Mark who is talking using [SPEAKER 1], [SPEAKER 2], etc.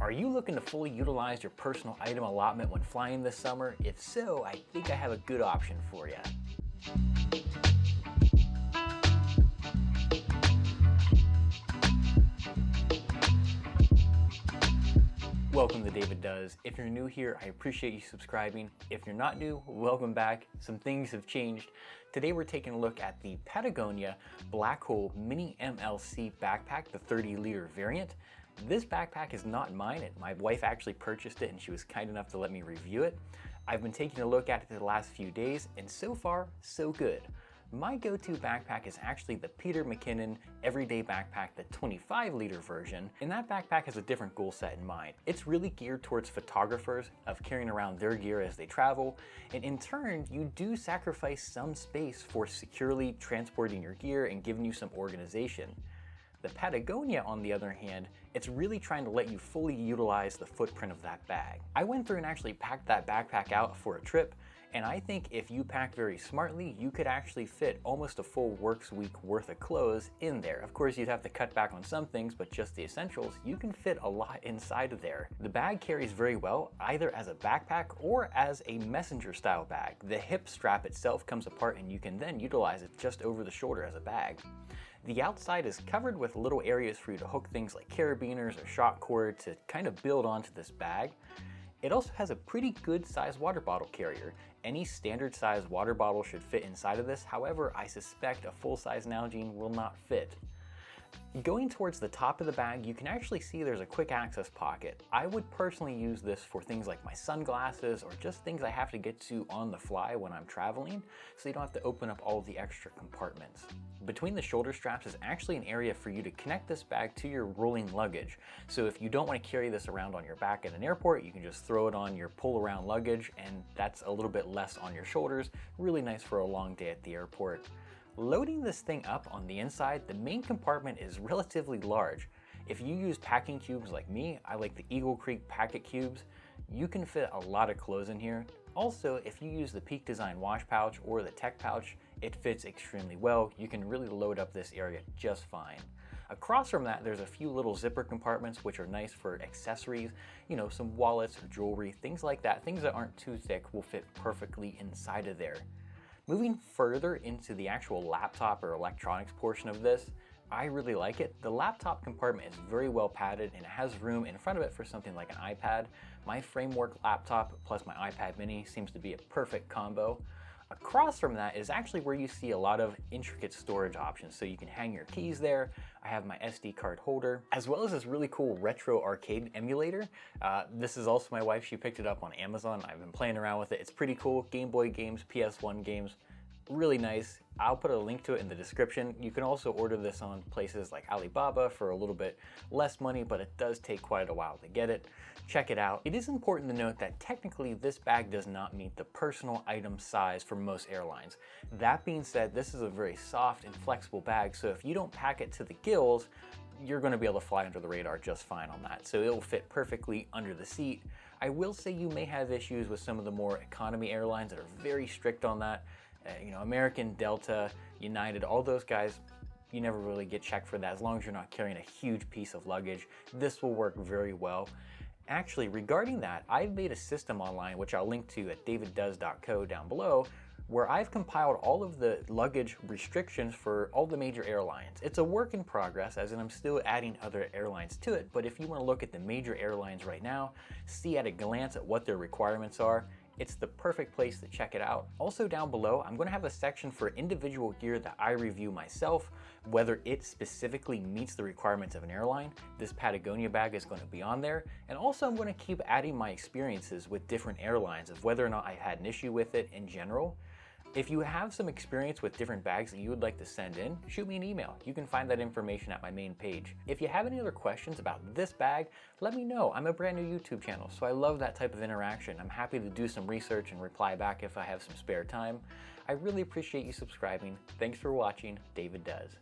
[SPEAKER 1] Are you looking to fully utilize your personal item allotment when flying this summer? If so, I think I have a good option for you. Welcome to David Does. If you're new here, I appreciate you subscribing. If you're not new, welcome back. Some things have changed. Today we're taking a look at the Patagonia Black Hole Mini MLC backpack, the 30-liter variant. This backpack is not mine. My wife actually purchased it and she was kind enough to let me review it. I've been taking a look at it the last few days and so far, so good. My go-to backpack is actually the Peter McKinnon Everyday Backpack, the 25-liter version, and that backpack has a different goal set in mind. It's really geared towards photographers of carrying around their gear as they travel, and in turn, you do sacrifice some space for securely transporting your gear and giving you some organization. The Patagonia, on the other hand, it's really trying to let you fully utilize the footprint of that bag. I went through and actually packed that backpack out for a trip, and I think if you pack very smartly, you could actually fit almost a full works week worth of clothes in there. Of course, you'd have to cut back on some things, but just the essentials, you can fit a lot inside of there. The bag carries very well, either as a backpack or as a messenger style bag. The hip strap itself comes apart and you can then utilize it just over the shoulder as a bag. The outside is covered with little areas for you to hook things like carabiners or shock cord to kind of build onto this bag. It also has a pretty good sized water bottle carrier. Any standard size water bottle should fit inside of this. However, I suspect a full-size Nalgene will not fit. Going towards the top of the bag, you can actually see there's a quick access pocket. I would personally use this for things like my sunglasses or just things I have to get to on the fly when I'm traveling, so you don't have to open up all of the extra compartments. Between the shoulder straps is actually an area for you to connect this bag to your rolling luggage. So if you don't want to carry this around on your back at an airport, you can just throw it on your pull-around luggage, and that's a little bit less on your shoulders. Really nice for a long day at the airport. Loading this thing up on the inside, the main compartment is relatively large. If you use packing cubes like me, I like the Eagle Creek Packet Cubes, you can fit a lot of clothes in here. Also, if you use the Peak Design wash pouch or the Tech pouch, it fits extremely well. You can really load up this area just fine. Across from that, there's a few little zipper compartments which are nice for accessories, some wallets or jewelry, things like that. Things that aren't too thick will fit perfectly inside of there. Moving further into the actual laptop or electronics portion of this, I really like it. The laptop compartment is very well padded and it has room in front of it for something like an iPad. My framework laptop plus my iPad mini seems to be a perfect combo. Across from that is actually where you see a lot of intricate storage options. So you can hang your keys there. I have my SD card holder, as well as this really cool retro arcade emulator. This is also my wife. She picked it up on Amazon. I've been playing around with it. It's pretty cool. Game Boy games, PS1 games, really nice. I'll put a link to it in the description. You can also order this on places like Alibaba for a little bit less money, but it does take quite a while to get it. Check it out. It is important to note that technically this bag does not meet the personal item size for most airlines. That being said, this is a very soft and flexible bag, so if you don't pack it to the gills, you're going to be able to fly under the radar just fine on that. So it'll fit perfectly under the seat. I will say you may have issues with some of the more economy airlines that are very strict on that. American, Delta, United, all those guys, you never really get checked for that as long as you're not carrying a huge piece of luggage. This will work very well. Actually, regarding that, I've made a system online, which I'll link to at daviddoes.co down below, where I've compiled all of the luggage restrictions for all the major airlines. It's a work in progress, as in I'm still adding other airlines to it, but if you want to look at the major airlines right now, see at a glance at what their requirements are, it's the perfect place to check it out. Also down below, I'm gonna have a section for individual gear that I review myself, whether it specifically meets the requirements of an airline. This Patagonia bag is gonna be on there. And also I'm gonna keep adding my experiences with different airlines of whether or not I had an issue with it in general. If you have some experience with different bags that you would like to send in, shoot me an email. You can find that information at my main page. If you have any other questions about this bag, let me know. I'm a brand new YouTube channel, so I love that type of interaction. I'm happy to do some research and reply back if I have some spare time. I really appreciate you subscribing. Thanks for watching. David Does.